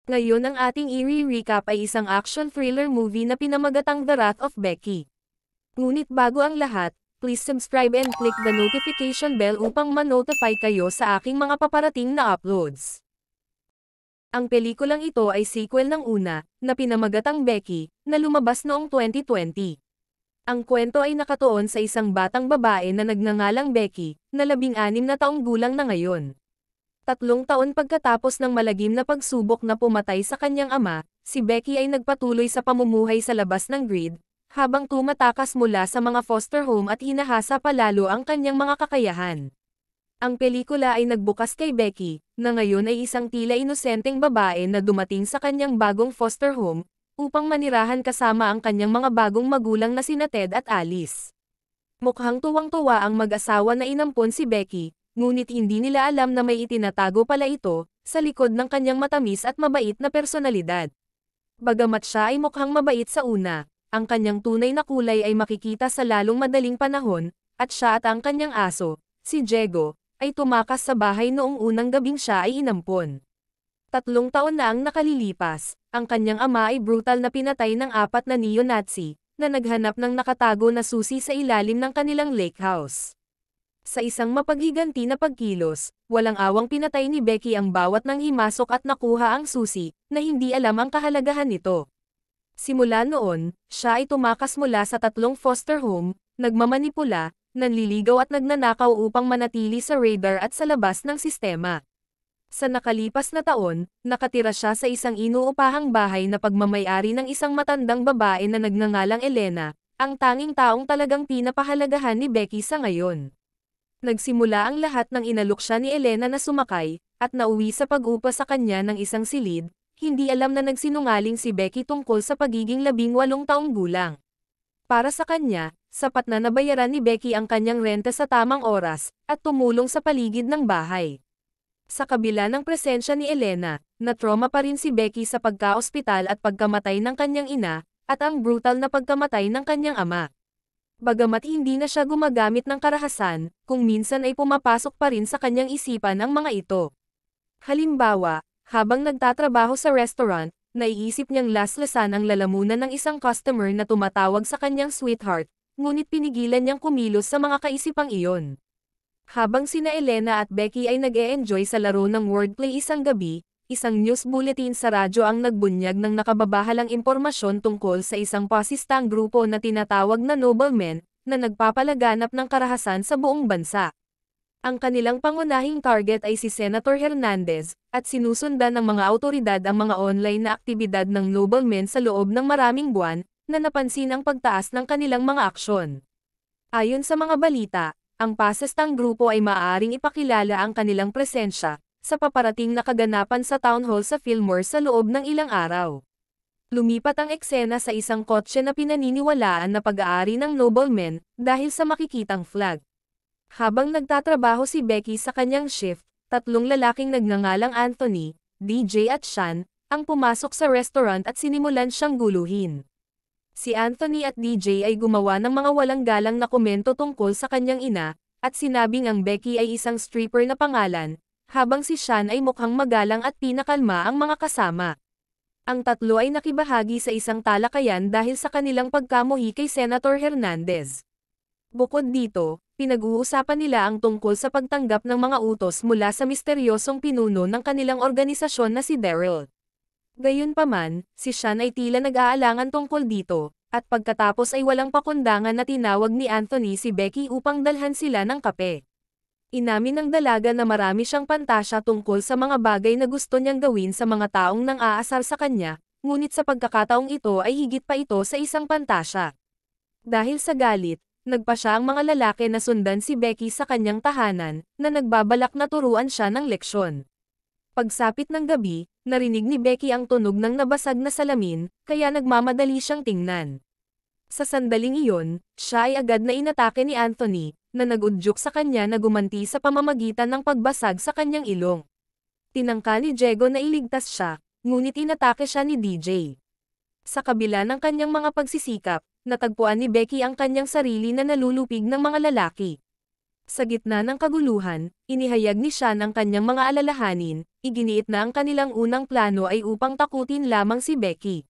Ngayon ang ating i-recap ay isang action thriller movie na pinamagatang The Wrath of Becky. Ngunit bago ang lahat, please subscribe and click the notification bell upang ma-notify kayo sa aking mga paparating na uploads. Ang pelikulang ito ay sequel ng una, na pinamagatang Becky, na lumabas noong 2020. Ang kwento ay nakatuon sa isang batang babae na nagngangalang Becky, na 16 na taong gulang na ngayon. 3 taon pagkatapos ng malagim na pagsubok na pumatay sa kanyang ama, si Becky ay nagpatuloy sa pamumuhay sa labas ng grid, habang tumatakas mula sa mga foster home at hinahasa palalo ang kanyang mga kakayahan. Ang pelikula ay nagbukas kay Becky, na ngayon ay isang tila inosenteng babae na dumating sa kanyang bagong foster home, upang manirahan kasama ang kanyang mga bagong magulang na sina Ted at Alice. Mukhang tuwang-tuwa ang mag-asawa na inampon si Becky, ngunit hindi nila alam na may itinatago pala ito, sa likod ng kanyang matamis at mabait na personalidad. Bagamat siya ay mukhang mabait sa una, ang kanyang tunay na kulay ay makikita sa lalong madaling panahon, at siya at ang kanyang aso, si Diego, ay tumakas sa bahay noong unang gabing siya ay inampon. 3 taon na ang nakalilipas, ang kanyang ama ay brutal na pinatay ng 4 na neo-Nazi, na naghanap ng nakatago na susi sa ilalim ng kanilang lake house. Sa isang mapaghiganti na pagkilos, walang awang pinatay ni Becky ang bawat nang himasok at nakuha ang susi, na hindi alam ang kahalagahan nito. Simula noon, siya ay tumakas mula sa 3 foster home, nagmamanipula, nanliligaw at nagnanakaw upang manatili sa radar at sa labas ng sistema. Sa nakalipas na taon, nakatira siya sa isang inuupahang bahay na pagmamay-ari ng isang matandang babae na nagngangalang Elena, ang tanging taong talagang pinapahalagahan ni Becky sa ngayon. Nagsimula ang lahat nang inalok siya ni Elena na sumakay, at nauwi sa pag-upa sa kanya ng isang silid, hindi alam na nagsinungaling si Becky tungkol sa pagiging 18 taong gulang. Para sa kanya, sapat na nabayaran ni Becky ang kanyang renta sa tamang oras, at tumulong sa paligid ng bahay. Sa kabila ng presensya ni Elena, na-trauma pa rin si Becky sa pagka-ospital at pagkamatay ng kanyang ina, at ang brutal na pagkamatay ng kanyang ama. Bagamat hindi na siya gumagamit ng karahasan, kung minsan ay pumapasok pa rin sa kanyang isipan ang mga ito. Halimbawa, habang nagtatrabaho sa restaurant, naiisip niyang laslasan ang lalamunan ng isang customer na tumatawag sa kanyang sweetheart, ngunit pinigilan niyang kumilos sa mga kaisipang iyon. Habang sina Elena at Becky ay nag-e-enjoy sa laro ng wordplay isang gabi, isang news bulletin sa radyo ang nagbunyag ng nakababahalang impormasyon tungkol sa isang pasistang grupo na tinatawag na noblemen, na nagpapalaganap ng karahasan sa buong bansa. Ang kanilang pangunahing target ay si Senator Hernandez, at sinusundan ng mga awtoridad ang mga online na aktibidad ng noblemen sa loob ng maraming buwan, na napansin ang pagtaas ng kanilang mga aksyon. Ayon sa mga balita, ang pasistang grupo ay maaaring ipakilala ang kanilang presensya sa paparating na kaganapan sa town hall sa Fillmore sa loob ng ilang araw. Lumipat ang eksena sa isang kotse na pinaniniwalaan na pag-aari ng noblemen dahil sa makikitang flag. Habang nagtatrabaho si Becky sa kanyang shift, 3 lalaking nagngangalang Anthony, DJ at Sean, ang pumasok sa restaurant at sinimulan siyang guluhin. Si Anthony at DJ ay gumawa ng mga walang galang na komento tungkol sa kanyang ina, at sinabing ang Becky ay isang stripper na pangalan, habang si Sean ay mukhang magalang at pinakalma ang mga kasama. Ang 3 ay nakibahagi sa isang talakayan dahil sa kanilang pagkamuhi kay Senator Hernandez. Bukod dito, pinag-uusapan nila ang tungkol sa pagtanggap ng mga utos mula sa misteryosong pinuno ng kanilang organisasyon na si Daryl. Gayunpaman, si Sean ay tila nag-aalangan tungkol dito, at pagkatapos ay walang pakundangan na tinawag ni Anthony si Becky upang dalhan sila ng kape. Inamin ng dalaga na marami siyang pantasya tungkol sa mga bagay na gusto niyang gawin sa mga taong nang aasar sa kanya, ngunit sa pagkakataong ito ay higit pa ito sa isang pantasya. Dahil sa galit, nagpa siya ang mga lalaki na sundan si Becky sa kanyang tahanan, na nagbabalak na turuan siya ng leksyon. Pagsapit ng gabi, narinig ni Becky ang tunog ng nabasag na salamin, kaya nagmamadali siyang tingnan. Sa sandaling iyon, siya ay agad na inatake ni Anthony, na nag-udyok sa kanya na gumanti sa pamamagitan ng pagbasag sa kanyang ilong. Tinangka ni Diego na iligtas siya, ngunit inatake siya ni DJ. Sa kabila ng kanyang mga pagsisikap, natagpuan ni Becky ang kanyang sarili na nalulupig ng mga lalaki. Sa gitna ng kaguluhan, inihayag ni Sean ang kanyang mga alalahanin, iginiit na ang kanilang unang plano ay upang takutin lamang si Becky.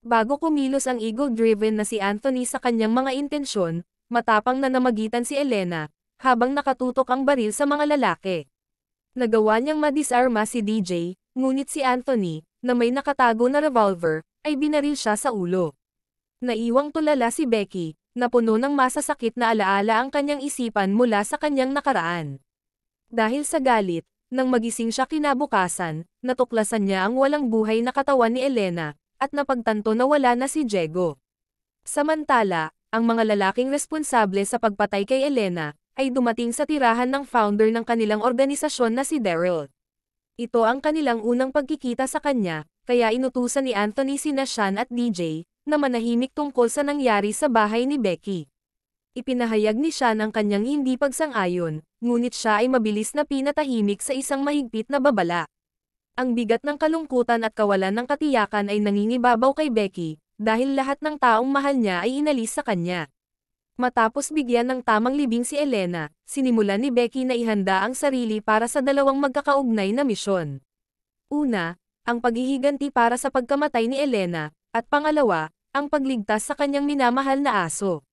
Bago kumilos ang ego-driven na si Anthony sa kanyang mga intensyon, matapang na namagitan si Elena, habang nakatutok ang baril sa mga lalaki. Nagawa niyang madisarma si DJ, ngunit si Anthony, na may nakatago na revolver, ay binaril siya sa ulo. Naiwang tulala si Becky, na puno ng masasakit na alaala ang kanyang isipan mula sa kanyang nakaraan. Dahil sa galit, nang magising siya kinabukasan, natuklasan niya ang walang buhay na katawan ni Elena, at napagtanto na wala na si Diego. Samantala, ang mga lalaking responsable sa pagpatay kay Elena, ay dumating sa tirahan ng founder ng kanilang organisasyon na si Daryl. Ito ang kanilang unang pagkikita sa kanya, kaya inutusan ni Anthony sina Sean at DJ, na manahimik tungkol sa nangyari sa bahay ni Becky. Ipinahayag ni Sean ang kanyang hindi pagsang-ayon, ngunit siya ay mabilis na pinatahimik sa isang mahigpit na babala. Ang bigat ng kalungkutan at kawalan ng katiyakan ay nangingibabaw kay Becky, dahil lahat ng taong mahal niya ay inalis sa kanya. Matapos bigyan ng tamang libing si Elena, sinimulan ni Becky na ihanda ang sarili para sa dalawang magkakaugnay na misyon. Una, ang paghihiganti para sa pagkamatay ni Elena, at pangalawa, ang pagligtas sa kanyang minamahal na aso.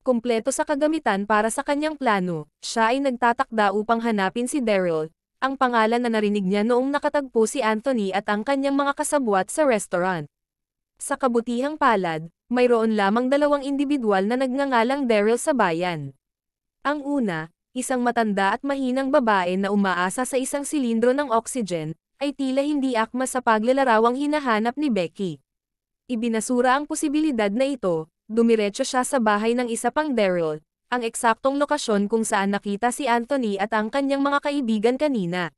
Kumpleto sa kagamitan para sa kanyang plano, siya ay nagtatakda upang hanapin si Daryl, ang pangalan na narinig niya noong nakatagpo si Anthony at ang kanyang mga kasabwat sa restaurant. Sa kabutihang palad, mayroon lamang dalawang individual na nagngangalang Daryl sa bayan. Ang una, isang matanda at mahinang babae na umaasa sa isang silindro ng oxygen, ay tila hindi akma sa paglalarawang hinahanap ni Becky. Ibinasura ang posibilidad na ito, dumiretso siya sa bahay ng isa pang Daryl, ang eksaktong lokasyon kung saan nakita si Anthony at ang kanyang mga kaibigan kanina.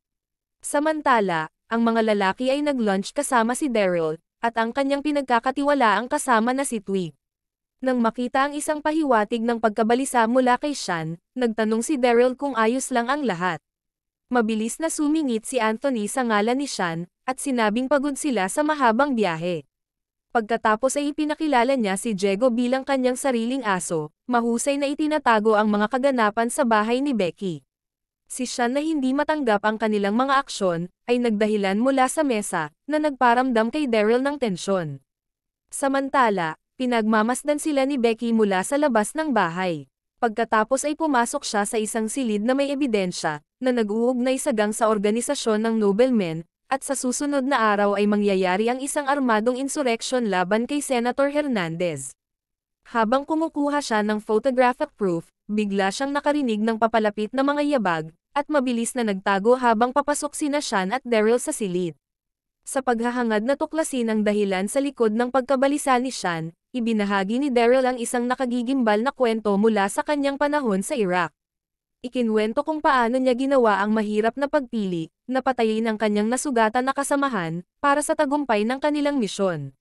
Samantala, ang mga lalaki ay nag-lunch kasama si Daryl, at ang kanyang pinagkakatiwalaang kasama na si Twig. Nang makita ang isang pahiwatig ng pagkabalisa mula kay Sean, nagtanong si Daryl kung ayos lang ang lahat. Mabilis na sumingit si Anthony sa ngalan ni Sean, at sinabing pagod sila sa mahabang biyahe. Pagkatapos ay ipinakilala niya si Diego bilang kanyang sariling aso, mahusay na itinatago ang mga kaganapan sa bahay ni Becky. Si Sean na hindi matanggap ang kanilang mga aksyon, ay nagdahilan mula sa mesa, na nagparamdam kay Daryl ng tensyon. Samantala, pinagmamasdan sila ni Becky mula sa labas ng bahay. Pagkatapos ay pumasok siya sa isang silid na may ebidensya, na nag-uugnay sa gang sa organisasyon ng noblemen, at sa susunod na araw ay mangyayari ang isang armadong insurrection laban kay Senator Hernandez. Habang kumukuha siya ng photographic proof, bigla siyang nakarinig ng papalapit na mga yabag, at mabilis na nagtago habang papasok sina Sean at Daryl sa silid. Sa paghahangad na tuklasin ang dahilan sa likod ng pagkabalisa ni Sean, ibinahagi ni Daryl ang isang nakagigimbal na kwento mula sa kanyang panahon sa Iraq. Ikinwento kung paano niya ginawa ang mahirap na pagpili, na patayin ang kanyang nasugatan na kasamahan, para sa tagumpay ng kanilang misyon.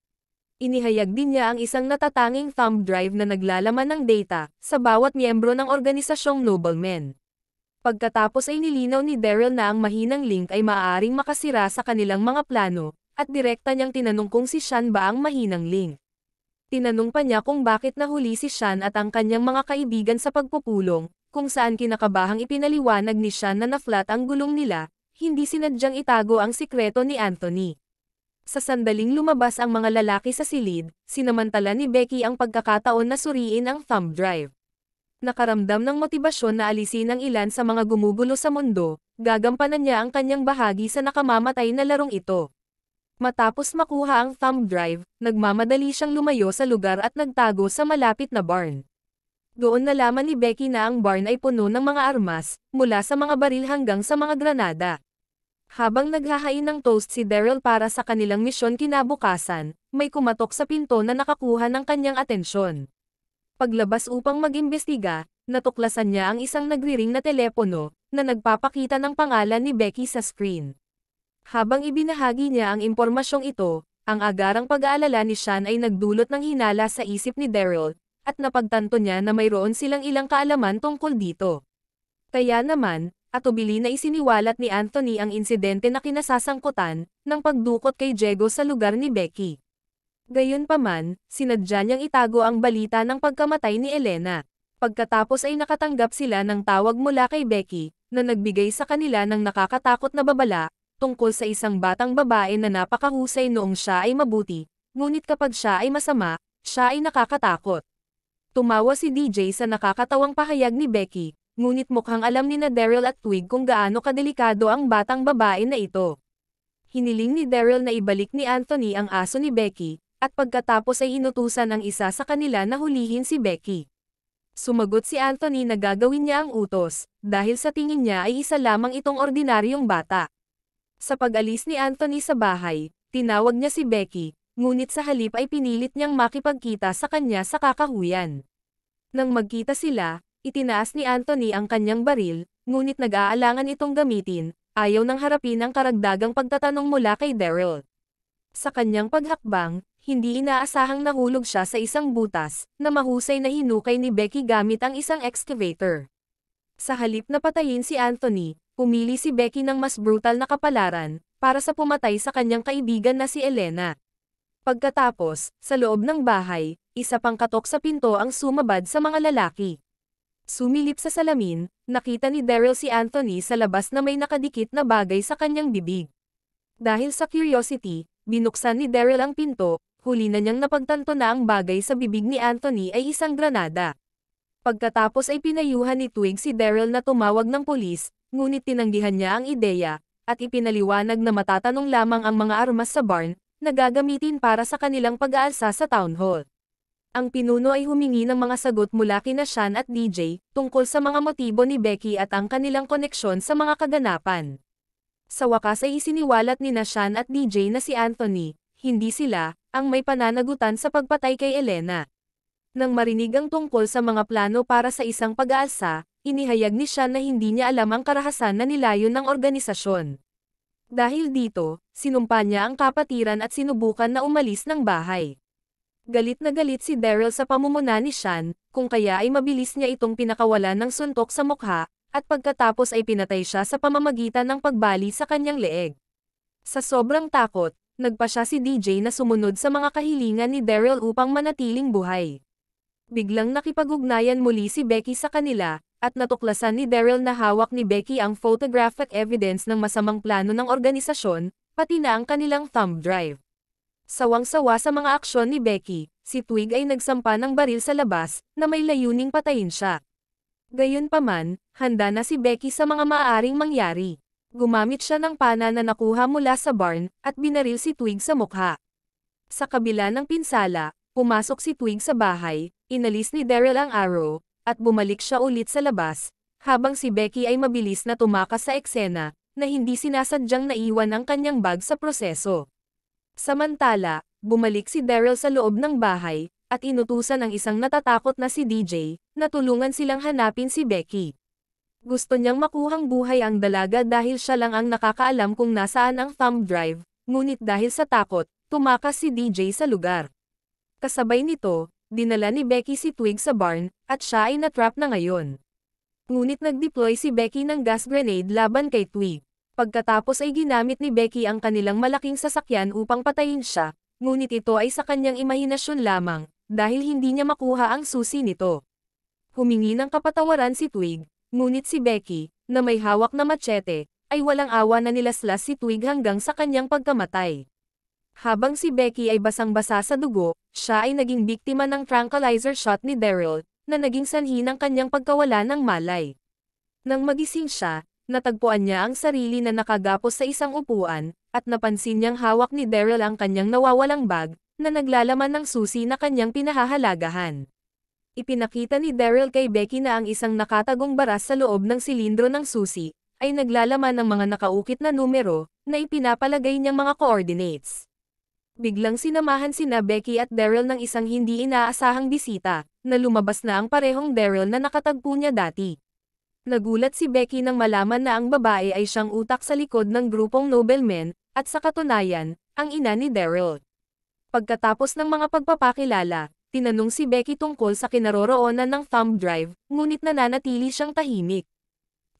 Inihayag din niya ang isang natatanging thumb drive na naglalaman ng data, sa bawat miyembro ng organisasyong noblemen. Pagkatapos ay nilinaw ni Daryl na ang mahinang link ay maaaring makasira sa kanilang mga plano, at direkta niyang tinanong kung si Sean ba ang mahinang link. Tinanong pa niya kung bakit nahuli si Sean at ang kanyang mga kaibigan sa pagpupulong, kung saan kinakabahang ipinaliwanag ni Sean na na-flat ang gulong nila, hindi sinadyang itago ang sikreto ni Anthony. Sa sandaling lumabas ang mga lalaki sa silid, sinamantala ni Becky ang pagkakataon na suriin ang thumb drive. Nakaramdam ng motibasyon na alisin ang ilan sa mga gumugulo sa mundo, gagampanan niya ang kanyang bahagi sa nakamamatay na larong ito. Matapos makuha ang thumb drive, nagmamadali siyang lumayo sa lugar at nagtago sa malapit na barn. Doon nalaman ni Becky na ang barn ay puno ng mga armas, mula sa mga baril hanggang sa mga granada. Habang naghahain ng toast si Daryl para sa kanilang misyon kinabukasan, may kumatok sa pinto na nakakuha ng kanyang atensyon. Paglabas upang mag-imbestiga, natuklasan niya ang isang nagriring na telepono, na nagpapakita ng pangalan ni Becky sa screen. Habang ibinahagi niya ang impormasyong ito, ang agarang pag-aalala ni Sean ay nagdulot ng hinala sa isip ni Daryl, at napagtanto niya na mayroon silang ilang kaalaman tungkol dito. Kaya naman, atubili na isiniwalat ni Anthony ang insidente na kinasasangkutan, ng pagdukot kay Diego sa lugar ni Becky. Gayunpaman, sinadya niyang itago ang balita ng pagkamatay ni Elena. Pagkatapos ay nakatanggap sila ng tawag mula kay Becky, na nagbigay sa kanila ng nakakatakot na babala, tungkol sa isang batang babae na napakahusay noong siya ay mabuti, ngunit kapag siya ay masama, siya ay nakakatakot. Tumawa si DJ sa nakakatawang pahayag ni Becky, ngunit mukhang alam ni na Daryl at Twig kung gaano kadelikado ang batang babae na ito. Hiniling ni Daryl na ibalik ni Anthony ang aso ni Becky, at pagkatapos ay inutusan ang isa sa kanila na hulihin si Becky. Sumagot si Anthony na gagawin niya ang utos, dahil sa tingin niya ay isa lamang itong ordinaryong bata. Sa pag-alis ni Anthony sa bahay, tinawag niya si Becky, ngunit sa halip ay pinilit niyang makipagkita sa kanya sa kakahuyan. Nang magkita sila, itinaas ni Anthony ang kanyang baril, ngunit nag-aalangan itong gamitin, ayaw nang harapin ang karagdagang pagtatanong mula kay Daryl. Sa kanyang paghakbang, hindi inaasahang nahulog siya sa isang butas, na mahusay na hinukay ni Becky gamit ang isang excavator. Sa halip na patayin si Anthony, pumili si Becky ng mas brutal na kapalaran, para sa pumatay sa kanyang kaibigan na si Elena. Pagkatapos, sa loob ng bahay, isa pang katok sa pinto ang sumabad sa mga lalaki. Sumilip sa salamin, nakita ni Daryl si Anthony sa labas na may nakadikit na bagay sa kanyang bibig. Dahil sa curiosity, binuksan ni Daryl ang pinto, huli na niyang napagtanto na ang bagay sa bibig ni Anthony ay isang granada. Pagkatapos ay pinayuhan ni Twig si Daryl na tumawag ng pulis, ngunit tinanggihan niya ang ideya, at ipinaliwanag na matatanong lamang ang mga armas sa barn, na gagamitin para sa kanilang pag-aalsa sa town hall. Ang pinuno ay humingi ng mga sagot mula kina Sean at DJ, tungkol sa mga motibo ni Becky at ang kanilang koneksyon sa mga kaganapan. Sa wakas ay isiniwalat ni Sean at DJ na si Anthony, hindi sila, ang may pananagutan sa pagpatay kay Elena. Nang marinig ang tungkol sa mga plano para sa isang pag-aalsa, inihayag ni Sean na hindi niya alam ang karahasan na nilayon ng organisasyon. Dahil dito, sinumpa niya ang kapatiran at sinubukan na umalis ng bahay. Galit na galit si Daryl sa pamumuna ni Sean, kung kaya ay mabilis niya itong pinakawalan ng suntok sa mukha, at pagkatapos ay pinatay siya sa pamamagitan ng pagbali sa kanyang leeg. Sa sobrang takot, nagpa siya si DJ na sumunod sa mga kahilingan ni Daryl upang manatiling buhay. Biglang nakipag-ugnayan muli si Becky sa kanila, at natuklasan ni Daryl na hawak ni Becky ang photographic evidence ng masamang plano ng organisasyon, pati na ang kanilang thumb drive. Sawang-sawa sa mga aksyon ni Becky, si Twig ay nagsampa ng baril sa labas, na may layuning patayin siya. Gayunpaman, handa na si Becky sa mga maaaring mangyari. Gumamit siya ng pana na nakuha mula sa barn, at binaril si Twig sa mukha. Sa kabila ng pinsala, pumasok si Twig sa bahay, inalis ni Daryl ang arrow, at bumalik siya ulit sa labas, habang si Becky ay mabilis na tumakas sa eksena, na hindi sinasadyang naiwan ang kanyang bag sa proseso. Samantala, bumalik si Daryl sa loob ng bahay, at inutusan ang isang natatakot na si DJ, na tulungan silang hanapin si Becky. Gusto niyang makuhang buhay ang dalaga dahil siya lang ang nakakaalam kung nasaan ang thumb drive, ngunit dahil sa takot, tumakas si DJ sa lugar. Kasabay nito, dinala ni Becky si Twig sa barn, at siya ay natrap na ngayon. Ngunit nag-deploy si Becky ng gas grenade laban kay Twig. Pagkatapos ay ginamit ni Becky ang kanilang malaking sasakyan upang patayin siya, ngunit ito ay sa kanyang imahinasyon lamang, dahil hindi niya makuha ang susi nito. Humingi ng kapatawaran si Twig, ngunit si Becky, na may hawak na machete, ay walang awa na nilaslas si Twig hanggang sa kanyang pagkamatay. Habang si Becky ay basang-basa sa dugo, siya ay naging biktima ng tranquilizer shot ni Daryl, na naging sanhi ng kanyang pagkawala ng malay. Nang magising siya, natagpuan niya ang sarili na nakagapos sa isang upuan, at napansin niyang hawak ni Daryl ang kanyang nawawalang bag, na naglalaman ng susi na kanyang pinahahalagahan. Ipinakita ni Daryl kay Becky na ang isang nakatagong baras sa loob ng silindro ng susi, ay naglalaman ng mga nakaukit na numero, na ipinapalagay niyang mga coordinates. Biglang sinamahan sina Becky at Daryl ng isang hindi inaasahang bisita, na lumabas na ang parehong Daryl na nakatagpo niya dati. Nagulat si Becky nang malaman na ang babae ay siyang utak sa likod ng grupong noblemen, at sa katunayan, ang ina ni Daryl. Pagkatapos ng mga pagpapakilala, tinanong si Becky tungkol sa kinaroroonan ng thumb drive, ngunit nananatili siyang tahimik.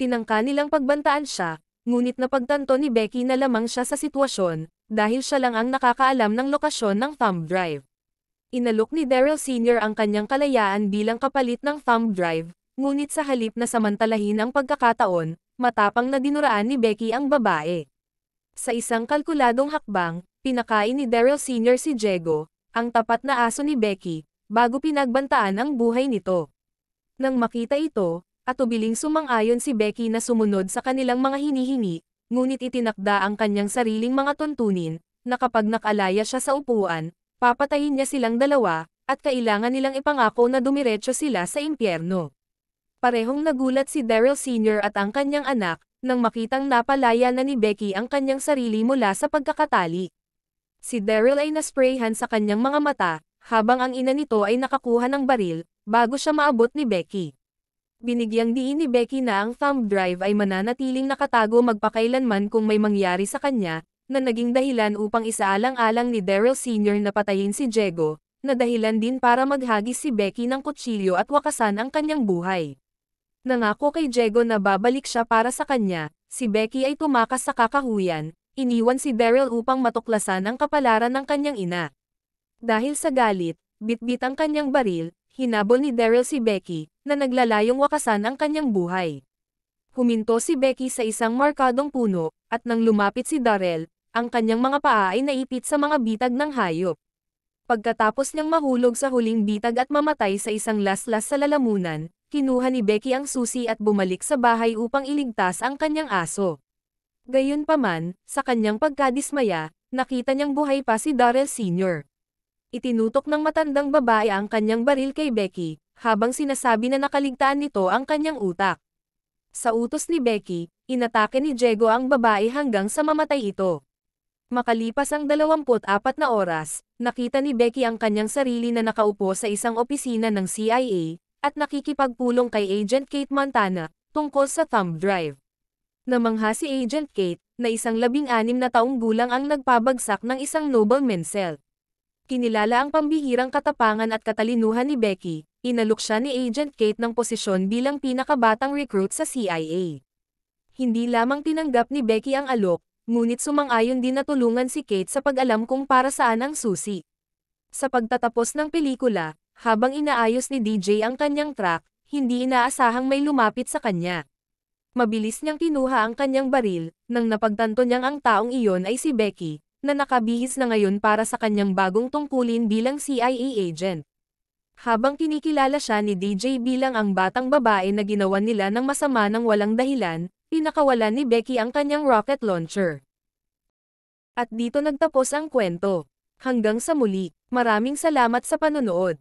Tinangka nilang pagbantaan siya, ngunit napagtanto ni Becky na lamang siya sa sitwasyon, dahil siya lang ang nakakaalam ng lokasyon ng thumb drive. Inalok ni Daryl Sr. ang kanyang kalayaan bilang kapalit ng thumb drive, ngunit sa halip na samantalahin ang pagkakataon, matapang na dinuraan ni Becky ang babae. Sa isang kalkuladong hakbang, pinakain ni Daryl Sr. si Diego, ang tapat na aso ni Becky, bago pinagbantaan ang buhay nito. Nang makita ito, atubiling sumang-ayon si Becky na sumunod sa kanilang mga hinihingi, ngunit itinakda ang kanyang sariling mga tuntunin, na kapag nakalaya siya sa upuan, papatayin niya silang dalawa, at kailangan nilang ipangako na dumiretso sila sa impyerno. Parehong nagulat si Daryl Sr. at ang kanyang anak, nang makitang napalaya na ni Becky ang kanyang sarili mula sa pagkakatali. Si Daryl ay nasprayhan sa kanyang mga mata, habang ang ina nito ay nakakuha ng baril, bago siya maabot ni Becky. Binigyang diin ni Becky na ang thumb drive ay mananatiling nakatago magpakailanman kung may mangyari sa kanya, na naging dahilan upang isaalang-alang ni Daryl Sr. na patayin si Diego, na dahilan din para maghagis si Becky ng kutsilyo at wakasan ang kanyang buhay. Nangako kay Diego na babalik siya para sa kanya, si Becky ay tumakas sa kakahuyan, iniwan si Daryl upang matuklasan ang kapalaran ng kanyang ina. Dahil sa galit, bitbit ang kanyang baril, hinabol ni Daryl si Becky, na naglalayong wakasan ang kanyang buhay. Huminto si Becky sa isang markadong puno, at nang lumapit si Daryl, ang kanyang mga paa ay naipit sa mga bitag ng hayop. Pagkatapos niyang mahulog sa huling bitag at mamatay sa isang laslas sa lalamunan, kinuha ni Becky ang susi at bumalik sa bahay upang iligtas ang kanyang aso. Gayunpaman, sa kanyang pagkadismaya, nakita niyang buhay pa si Daryl Sr. Itinutok ng matandang babae ang kanyang baril kay Becky, habang sinasabi na nakaligtaan nito ang kanyang utak. Sa utos ni Becky, inatake ni Diego ang babae hanggang sa mamatay ito. Makalipas ang 24 na oras, nakita ni Becky ang kanyang sarili na nakaupo sa isang opisina ng CIA, at nakikipagpulong kay Agent Kate Montana, tungkol sa thumb drive. Namangha si Agent Kate, na isang 16 na taong gulang ang nagpabagsak ng isang nobleman cell. Kinilala ang pambihirang katapangan at katalinuhan ni Becky, inalok siya ni Agent Kate ng posisyon bilang pinakabatang recruit sa CIA. Hindi lamang tinanggap ni Becky ang alok, ngunit sumang-ayon din na tulungan si Kate sa pag-alam kung para saan ang susi. Sa pagtatapos ng pelikula, habang inaayos ni DJ ang kanyang track, hindi inaasahang may lumapit sa kanya. Mabilis niyang kinuha ang kanyang baril, nang napagtanto niyang ang taong iyon ay si Becky, na nakabihis na ngayon para sa kanyang bagong tungkulin bilang CIA agent. Habang kinikilala siya ni DJ bilang ang batang babae na ginawan nila ng masama ng walang dahilan, pinakawalan ni Becky ang kanyang rocket launcher. At dito nagtapos ang kwento. Hanggang sa muli, maraming salamat sa panonood.